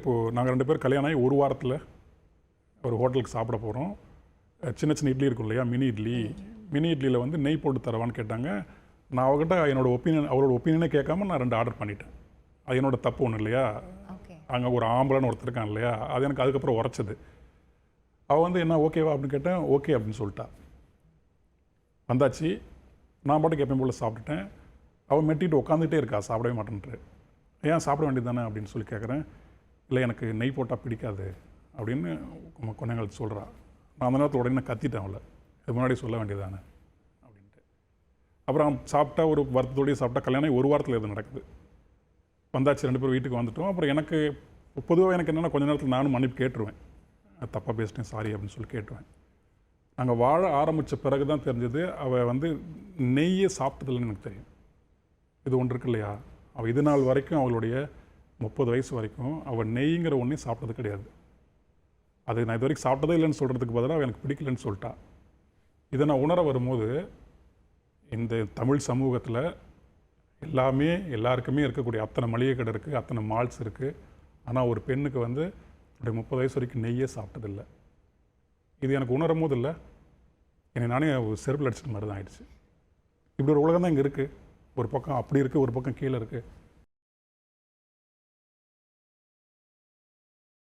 இப்போது நாங்கள் 2 பேர் கல்யாணம் ஆகி ஒரு வாரத்தில் ஒரு ஹோட்டலுக்கு சாப்பிட போகிறோம். சின்ன சின்ன இட்லி இருக்கும் இல்லையா, மினி இட்லியில் வந்து நெய் போட்டு தரவான்னு கேட்டாங்க. நான் அவகிட்ட அவரோட ஒப்பீனியனே கேட்காம நான் 2 ஆர்டர் பண்ணிட்டேன். அது என்னோட தப்பு ஒன்றும் இல்லையா. அங்கே ஒரு ஆம்பளைன்னு ஒருத்தர் இருக்கான் இல்லையா, அது எனக்கு அதுக்கப்புறம் உரைச்சது. அவள் வந்து என்ன ஓகேவா அப்படின்னு கேட்டேன். ஓகே அப்படின்னு சொல்லிட்டா. வந்தாச்சு, நான் பாட்டுக்கு எப்பயும் போல் சாப்பிட்டுட்டேன். அவள் மெட்டிட்டு உட்காந்துட்டே இருக்கா, சாப்பிடவே மாட்டேன்ட்டு. ஏன் சாப்பிட வேண்டியது தானே அப்படின்னு சொல்லி கேட்குறேன். இல்லை எனக்கு நெய் போட்டால் பிடிக்காது அப்படின்னு கொஞ்ச நேரம் சொல்கிறா. நான் அந்த நேரத்தில் உடனே கத்திட்டேன் அவளை, இது முன்னாடி சொல்ல வேண்டியது தானே அப்படின்ட்டு. அப்புறம் சாப்பிட்டா ஒரு வருத்தத்தோடய சாப்பிட்டா. கல்யாணம் ஒரு வாரத்தில் இது நடக்குது. வந்தாச்சு, 2 பேர் வீட்டுக்கு வந்துட்டோம். அப்புறம் எனக்கு பொதுவாக எனக்கு என்னென்னா கொஞ்ச நேரத்தில் நானும் மன்னிப்பு கேட்டுருவேன். தப்பாக பேசிட்டேன் சாரி அப்படின்னு சொல்லி கேட்டுருவேன். நாங்கள் வாழ ஆரம்பித்த பிறகு தான் தெரிஞ்சது அவள் வந்து நெய்யை சாப்பிட்டதில்லைன்னு எனக்கு தெரியும். இது ஒன்று இருக்கு இல்லையா, அவள் இது நாள் வரைக்கும் அவளுடைய 30 வயசு வரைக்கும் அவள் நெய்ங்கிற ஒன்றையும் சாப்பிட்டது கிடையாது. அது நான் இது வரைக்கும் சாப்பிட்டதே இல்லைன்னு சொல்கிறதுக்கு பதிலாக அவள் எனக்கு பிடிக்கலன்னு சொல்லிட்டா. இதை நான் உணர வரும்போது இந்த தமிழ் சமூகத்தில் எல்லாருக்குமே இருக்கக்கூடிய அத்தனை மளிகை கடை இருக்குது, அத்தனை மால்ஸ் இருக்குது. ஆனால் ஒரு பெண்ணுக்கு வந்து 30 வயசு வரைக்கும் நெய்யே சாப்பிட்டதில்லை. இது எனக்கு உணரும் போது இல்லை, என்னை நானே செருப்பில் அடிச்சிட்டு மாதிரி தான் ஆயிடுச்சு. இப்படி ஒரு உலகம் தான் இங்கே இருக்குது. ஒரு பக்கம் அப்படி இருக்குது, ஒரு பக்கம் கீழே இருக்குது.